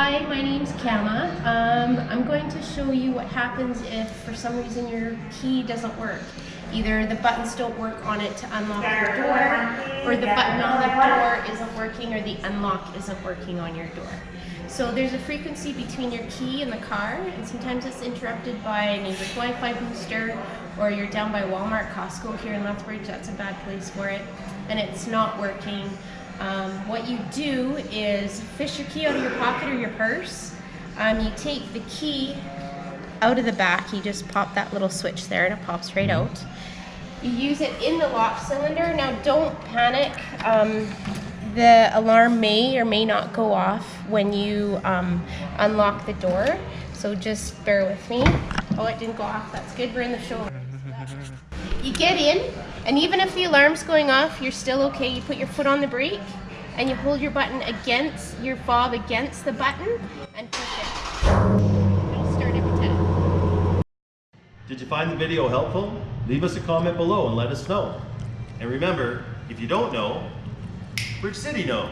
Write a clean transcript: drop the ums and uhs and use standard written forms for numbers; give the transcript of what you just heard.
Hi, my name's Kama. I'm going to show you what happens if for some reason your key doesn't work. Either the buttons don't work on it to unlock your door, or the button on the door isn't working, or the unlock isn't working on your door. So there's a frequency between your key and the car, and sometimes it's interrupted by a neighbor's Wi-Fi booster, or you're down by Walmart, Costco here in Lethbridge, that's a bad place for it, and it's not working. What you do is fish your key out of your pocket or your purse. You take the key out of the back, you just pop that little switch there and it pops right out. You use it in the lock cylinder. Now don't panic. The alarm may or may not go off when you unlock the door, so just bear with me. Oh, it didn't go off, that's good, we're in the show. You get in, and even if the alarm's going off, you're still okay. You put your foot on the brake, and you hold your button against, your fob against the button, and push it. It'll start every time. Did you find the video helpful? Leave us a comment below and let us know. And remember, if you don't know, Bridge City knows.